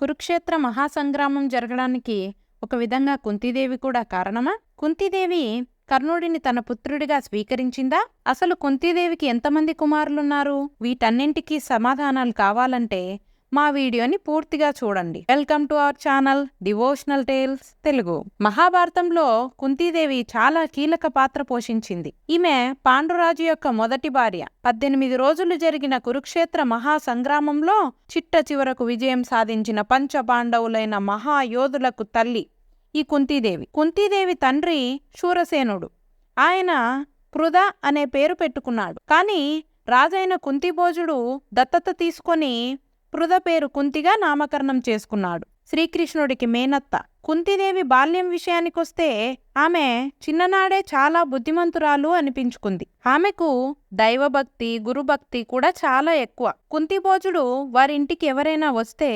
కురుక్షేత్ర మహాసంగ్రామం జరగడానికి ఒక విధంగా కుంతీదేవి కూడా కారణమా? కుంతీదేవి కర్ణుడిని తన పుత్రుడిగా స్వీకరించిందా? అసలు కుంతీదేవికి ఎంతమంది కుమారులున్నారు? వీటన్నింటికీ సమాధానాలు కావాలంటే మా వీడియోని పూర్తిగా చూడండి. Welcome to our channel devotional tales Telugu. మహాభారతంలో కుంతీదేవి చాలా కీలక పాత్ర పోషించింది. ఈమె పాండురాజు యొక్క మొదటి భార్య. 18 రోజులు జరిగిన కురుక్షేత్ర మహాసంగ్రామంలో చిట్ట చివరకు విజయం సాధించిన పంచపాండవులైన మహాయోధులకు తల్లి ఈ కుంతీదేవి. కుంతీదేవి తండ్రి శూరసేనుడు. ఆయన పృథ అనే పేరు పెట్టుకున్నాడు. కానీ రాజైన కుంతిభోజుడు దత్తత తీసుకొని పృథ పేరు కుంతిగా నామకరణం చేసుకున్నాడు. శ్రీకృష్ణుడికి మేనత్త. కుంతీదేవి బాల్యం విషయానికొస్తే ఆమె చిన్ననాడే చాలా బుద్ధిమంతురాలు అనిపించుకుంది. ఆమెకు దైవభక్తి, గురుభక్తి కూడా చాలా ఎక్కువ. కుంతిభోజుడు వారింటికి ఎవరైనా వస్తే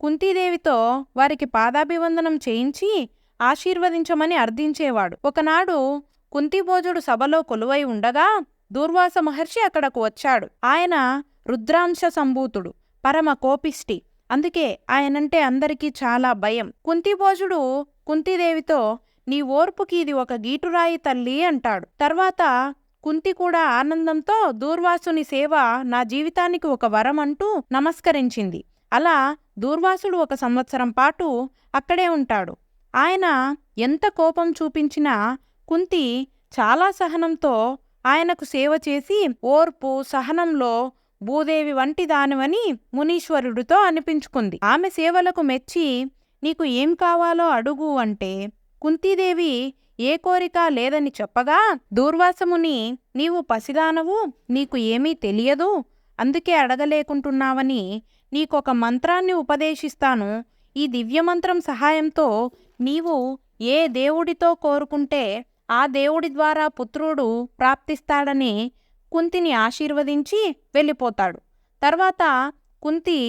కుంతీదేవితో వారికి పాదాభివందనం చేయించి ఆశీర్వదించమని అర్థించేవాడు. ఒకనాడు కుంతిభోజుడు సభలో కొలువై ఉండగా దూర్వాస మహర్షి అక్కడకు వచ్చాడు. ఆయన రుద్రాంశ సంభూతుడు, పరమ కోపిష్టి. అందుకే ఆయనంటే అందరికీ చాలా భయం. కుంతిభోజుడు కుంతీదేవితో నీ ఓర్పుకి ఇది ఒక గీటురాయి తల్లి అంటాడు. తర్వాత కుంతి కూడా ఆనందంతో దూర్వాసుని సేవ నా జీవితానికి ఒక వరం అంటూ నమస్కరించింది. అలా దూర్వాసుడు 1 సంవత్సరం పాటు అక్కడే ఉంటాడు. ఆయన ఎంత కోపం చూపించినా కుంతి చాలా సహనంతో ఆయనకు సేవ చేసి ఓర్పు, సహనంలో భూదేవి వంటి దానివని మునీశ్వరుడితో అనిపించుకుంది. ఆమె సేవలకు మెచ్చి నీకు ఏం కావాలో అడుగు అంటే కుంతీదేవి ఏ కోరిక లేదని చెప్పగా దూర్వాసముని నీవు పసిదానవు, నీకు ఏమీ తెలియదు, అందుకే అడగలేకుంటున్నావని నీకొక మంత్రాన్ని ఉపదేశిస్తాను. ఈ దివ్యమంత్రం సహాయంతో నీవు ఏ దేవుడితో కోరుకుంటే ఆ దేవుడి ద్వారా పుత్రుడు ప్రాప్తిస్తాడని కుంతిని ఆశీర్వదించి వెళ్ళిపోతాడు. తర్వాత కుంతి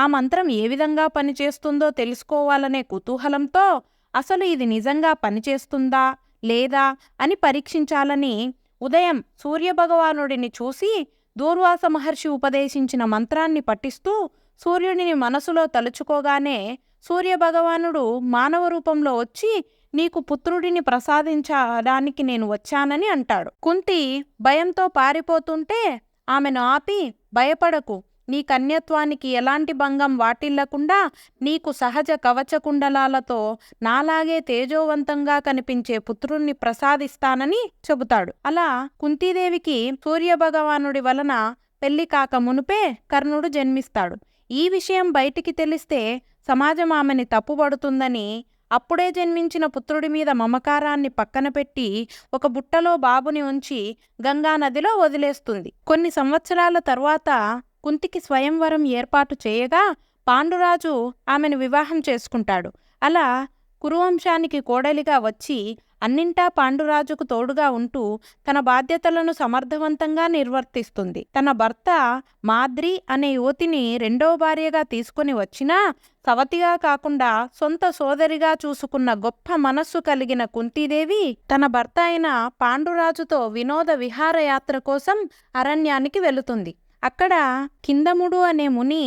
ఆ మంత్రం ఏ విధంగా పనిచేస్తుందో తెలుసుకోవాలనే కుతూహలంతో అసలు ఇది నిజంగా పనిచేస్తుందా లేదా అని పరీక్షించాలని ఉదయం సూర్యభగవానుడిని చూసి దూర్వాస మహర్షి ఉపదేశించిన మంత్రాన్ని పఠిస్తూ సూర్యుడిని మనసులో తలుచుకోగానే సూర్యభగవానుడు మానవ రూపంలో వచ్చి నీకు పుత్రుడిని ప్రసాదించడానికి నేను వచ్చానని అంటాడు. కుంతి భయంతో పారిపోతుంటే ఆమెను ఆపి భయపడకు, నీ కన్యత్వానికి ఎలాంటి భంగం వాటిల్లకుండా నీకు సహజ కవచకుండలాలతో నాలాగే తేజోవంతంగా కనిపించే పుత్రుణ్ణి ప్రసాదిస్తానని చెబుతాడు. అలా కుంతీదేవికి సూర్యభగవానుడి వలన పెళ్లి కాక మునుపే కర్ణుడు జన్మిస్తాడు. ఈ విషయం బయటికి తెలిస్తే సమాజం ఆమెని తప్పుపడుతుందని అప్పుడే జన్మించిన పుత్రుడి మీద మమకారాన్ని పక్కన పెట్టి ఒక బుట్టలో బాబుని ఉంచి గంగానదిలో వదిలేస్తుంది. కొన్ని సంవత్సరాల తరువాత కుంతికి స్వయంవరం ఏర్పాటు చేయగా పాండురాజు ఆమెను వివాహం చేసుకుంటాడు. అలా కురువంశానికి కోడలిగా వచ్చి అన్నింటా పాండురాజుకు తోడుగా ఉంటూ తన బాధ్యతలను సమర్థవంతంగా నిర్వర్తిస్తుంది. తన భర్త మాద్రి అనే యువతిని 2వ భార్యగా తీసుకుని వచ్చినా సవతిగా కాకుండా సొంత సోదరిగా చూసుకున్న గొప్ప మనస్సు కలిగిన కుంతీదేవి తన భర్త అయిన పాండురాజుతో వినోద విహారయాత్ర కోసం అరణ్యానికి వెళుతుంది. అక్కడ కిందముడు అనే ముని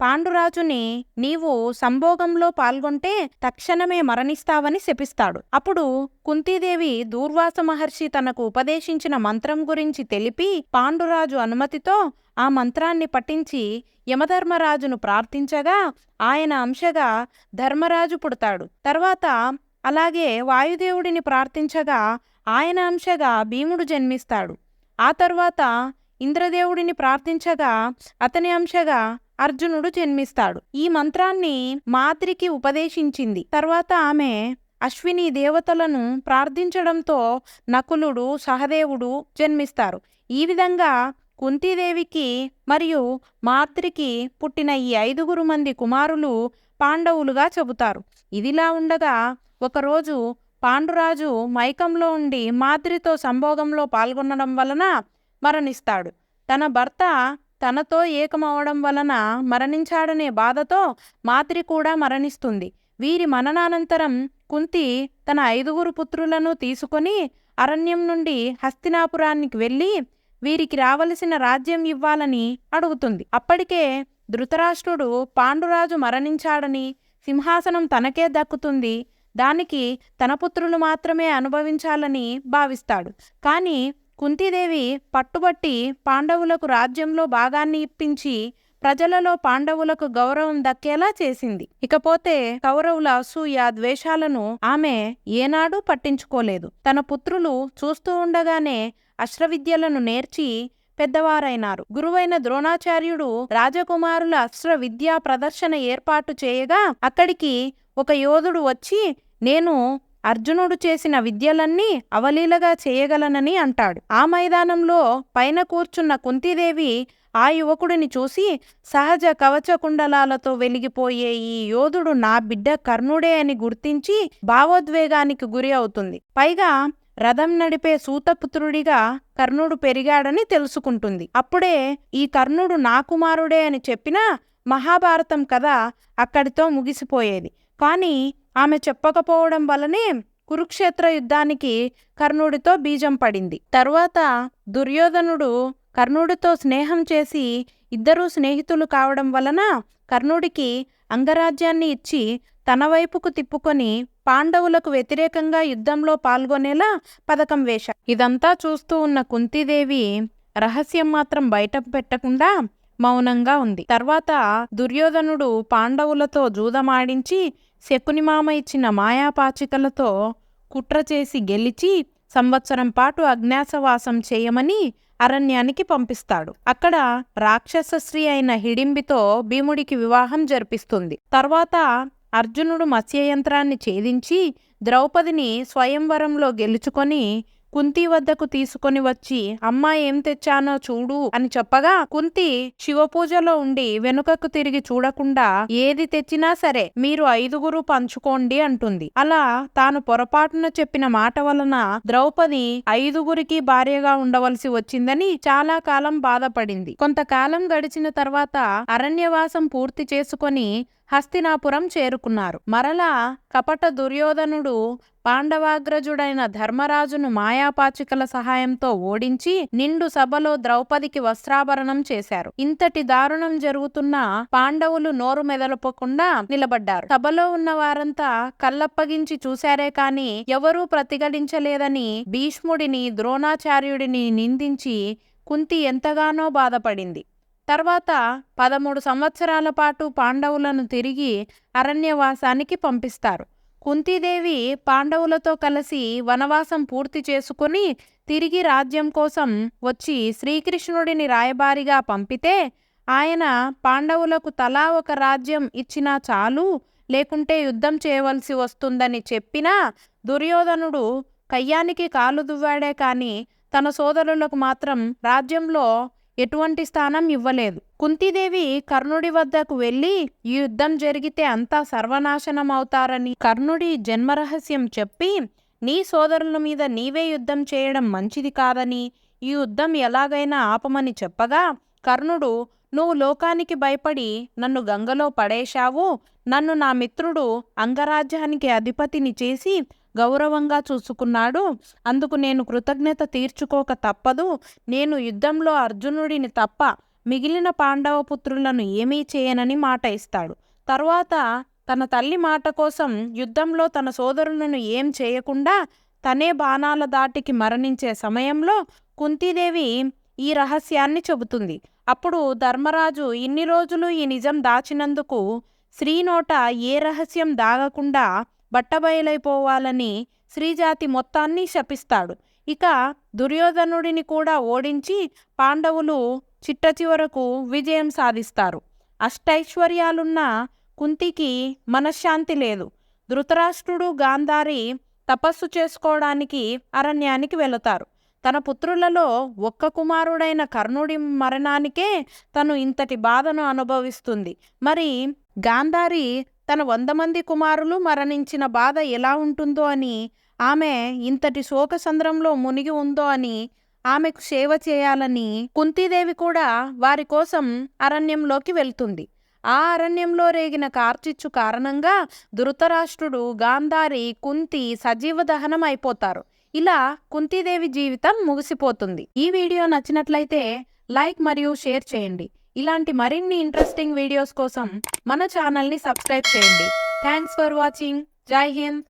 పాండురాజుని నీవు సంభోగంలో పాల్గొంటే తక్షణమే మరణిస్తావని శపిస్తాడు. అప్పుడు కుంతీదేవి దూర్వాస మహర్షి తనకు ఉపదేశించిన మంత్రం గురించి తెలిపి పాండురాజు అనుమతితో ఆ మంత్రాన్ని పఠించి యమధర్మరాజును ప్రార్థించగా ఆయన అంశగా ధర్మరాజు పుడతాడు. తర్వాత అలాగే వాయుదేవుడిని ప్రార్థించగా ఆయన అంశగా భీముడు జన్మిస్తాడు. ఆ తర్వాత ఇంద్రదేవుడిని ప్రార్థించగా అతని అంశగా అర్జునుడు జన్మిస్తాడు. ఈ మంత్రాన్ని మాద్రికి ఉపదేశించింది. తర్వాత ఆమె అశ్విని దేవతలను ప్రార్థించడంతో నకులుడు, సహదేవుడు జన్మిస్తారు. ఈ విధంగా కుంతీదేవికి మరియు మాద్రికి పుట్టిన ఈ 5 మంది కుమారులు పాండవులుగా చెబుతారు. ఇదిలా ఉండగా ఒకరోజు పాండురాజు మైకంలో ఉండి మాద్రితో సంభోగంలో పాల్గొనడం వలన మరణిస్తాడు. తన భర్త తనతో ఏకమవడం వలన మరణించాడనే బాధతో మాద్రి కూడా మరణిస్తుంది. వీరి మననానంతరం కుంతి తన 5 పుత్రులను తీసుకొని అరణ్యం నుండి హస్తినాపురానికి వెళ్ళి వీరికి రావలసిన రాజ్యం ఇవ్వాలని అడుగుతుంది. అప్పటికే ధృతరాష్ట్రుడు పాండురాజు మరణించాడని, సింహాసనం తనకే దక్కుతుంది, దానికి తన పుత్రులు మాత్రమే అనుభవించాలని భావిస్తాడు. కానీ కుంతీదేవి పట్టుబట్టి పాండవులకు రాజ్యంలో భాగాన్ని ఇప్పించి ప్రజలలో పాండవులకు గౌరవం దక్కేలా చేసింది. ఇకపోతే కౌరవుల అసూయ, ద్వేషాలను ఆమె ఏనాడూ పట్టించుకోలేదు. తన పుత్రులు చూస్తూ ఉండగానే అస్త్రవిద్యలను నేర్చి పెద్దవారైనారు. గురువైన ద్రోణాచార్యుడు రాజకుమారుల అస్త్ర విద్యా ప్రదర్శన ఏర్పాటు చేయగా అక్కడికి ఒక యోధుడు వచ్చి, నేను అర్జునుడు చేసిన విద్యలన్నీ అవలీలగా చేయగలనని అంటాడు. ఆ మైదానంలో పైన కూర్చున్న కుంతీదేవి ఆ యువకుడిని చూసి, సహజ కవచ కుండలాలతో వెలిగిపోయే ఈ యోధుడు నా బిడ్డ కర్ణుడే అని గుర్తించి భావోద్వేగానికి గురి అవుతుంది. పైగా రథం నడిపే సూతపుత్రుడిగా కర్ణుడు పెరిగాడని తెలుసుకుంటుంది. అప్పుడే ఈ కర్ణుడు నా కుమారుడే అని చెప్పినా మహాభారతం కథ అక్కడితో ముగిసిపోయేది. కానీ ఆమె చెప్పకపోవడం వల్లనే కురుక్షేత్ర యుద్ధానికి కర్ణుడితో బీజం పడింది. తరువాత దుర్యోధనుడు కర్ణుడితో స్నేహం చేసి ఇద్దరూ స్నేహితులు కావడం వలన కర్ణుడికి అంగరాజ్యాన్ని ఇచ్చి తన వైపుకు తిప్పుకొని పాండవులకు వ్యతిరేకంగా యుద్ధంలో పాల్గొనేలా పథకం వేశాడు. ఇదంతా చూస్తూ ఉన్న కుంతీదేవి రహస్యం మాత్రం బయట పెట్టకుండా మౌనంగా ఉంది. తర్వాత దుర్యోధనుడు పాండవులతో జూదమాడించి శకుని మామ ఇచ్చిన మాయాపాచికలతో కుట్ర చేసి గెలిచి సంవత్సరం పాటు అజ్ఞాతవాసం చేయమని అరణ్యానికి పంపిస్తాడు. అక్కడ రాక్షస స్త్రీ అయిన హిడింబితో భీముడికి వివాహం జరిపిస్తుంది. తర్వాత అర్జునుడు మత్స్యయంత్రాన్ని ఛేదించి ద్రౌపదిని స్వయంవరంలో గెలుచుకొని కుంతి వద్దకు తీసుకొని వచ్చి, అమ్మా ఏం తెచ్చానో చూడు అని చెప్పగా కుంతి శివపూజలో ఉండి వెనుకకు తిరిగి చూడకుండా, ఏది తెచ్చినా సరే మీరు 5గురు పంచుకోండి అంటుంది. అలా తాను పొరపాటున చెప్పిన మాట వలన ద్రౌపది 5గురికి భార్యగా ఉండవలసి వచ్చిందని చాలా కాలం బాధపడింది. కొంతకాలం గడిచిన తర్వాత అరణ్యవాసం పూర్తి చేసుకొని హస్తినాపురం చేరుకున్నారు. మరలా కపట దుర్యోధనుడు పాండవాగ్రజుడైన ధర్మరాజును మాయాపాచికల సహాయంతో ఓడించి నిండు సభలో ద్రౌపదికి వస్త్రాభరణం చేశారు. ఇంతటి దారుణం జరుగుతున్నా పాండవులు నోరు మెదలపోకుండా నిలబడ్డారు. సభలో ఉన్న వారంతా కళ్ళప్పగించి చూశారే కాని ఎవరూ ప్రతిఘటించలేదని భీష్ముడిని, ద్రోణాచార్యుడిని నిందించి కుంతి ఎంతగానో బాధపడింది. తర్వాత 13 సంవత్సరాల పాటు పాండవులను తిరిగి అరణ్యవాసానికి పంపిస్తారు. కుంతీదేవి పాండవులతో కలిసి వనవాసం పూర్తి చేసుకుని తిరిగి రాజ్యం కోసం వచ్చి శ్రీకృష్ణుడిని రాయబారిగా పంపితే ఆయన పాండవులకు తలా ఒక రాజ్యం ఇచ్చినా చాలు, లేకుంటే యుద్ధం చేయవలసి వస్తుందని చెప్పినా దుర్యోధనుడు కయ్యానికి కాలు దువ్వాడే కాని తన సోదరులకు మాత్రం రాజ్యంలో ఎటువంటి స్థానం ఇవ్వలేదు. కుంతీదేవి కర్ణుడి వద్దకు వెళ్ళి ఈ యుద్ధం జరిగితే అంతా సర్వనాశనం అవుతారని కర్ణుడి జన్మరహస్యం చెప్పి, నీ సోదరుల మీద నీవే యుద్ధం చేయడం మంచిది కాదని, ఈ యుద్ధం ఎలాగైనా ఆపమని చెప్పగా కర్ణుడు, నువ్వు లోకానికి భయపడి నన్ను గంగలో పడేశావు, నన్ను నా మిత్రుడు అంగరాజ్యానికి అధిపతిని చేసి గౌరవంగా చూసుకున్నాడు, అందుకు నేను కృతజ్ఞత తీర్చుకోక తప్పదు, నేను యుద్ధంలో అర్జునుడిని తప్ప మిగిలిన పాండవ పుత్రులను ఏమీ చేయనని మాట ఇస్తాడు. తరువాత తన తల్లి మాట కోసం యుద్ధంలో తన సోదరులను ఏం చేయకుండా తనే బాణాల దాటికి మరణించే సమయంలో కుంతీదేవి ఈ రహస్యాన్ని చెబుతుంది. అప్పుడు ధర్మరాజు ఇన్ని రోజులు ఈ నిజం దాచినందుకు స్త్రీ నోట ఏ రహస్యం దాగకుండా బట్టబయలైపోవాలని స్త్రీజాతి మొత్తాన్ని శపిస్తాడు. ఇక దుర్యోధనుడిని కూడా ఓడించి పాండవులు చిట్ట చివరకు విజయం సాధిస్తారు. అష్టైశ్వర్యాలున్న కుంతికి మనశ్శాంతి లేదు. ధృతరాష్ట్రుడు, గాంధారి తపస్సు చేసుకోవడానికి అరణ్యానికి వెళతారు. తన పుత్రులలో ఒక్క కుమారుడైన కర్ణుడి మరణానికే తను ఇంతటి బాధను అనుభవిస్తుంది. మరి గాంధారి తన 100 మంది కుమారులు మరణించిన బాధ ఎలా ఉంటుందో అని, ఆమె ఇంతటి శోకసంద్రంలో మునిగి ఉందో అని ఆమెకు సేవ చేయాలని కుంతీదేవి కూడా వారి కోసం అరణ్యంలోకి వెళ్తుంది. ఆ అరణ్యంలో రేగిన కార్చిచ్చు కారణంగా ధృతరాష్ట్రుడు, గాంధారి, కుంతి సజీవ దహనం అయిపోతారు. ఇలా కుంతీదేవి జీవితం ముగిసిపోతుంది. ఈ వీడియో నచ్చినట్లయితే లైక్ మరియు షేర్ చేయండి. ఇలాంటి మరిన్ని ఇంట్రెస్టింగ్ వీడియోస్ కోసం మన ఛానల్ని సబ్స్క్రైబ్ చేయండి. Thanks for watching. జై హింద్.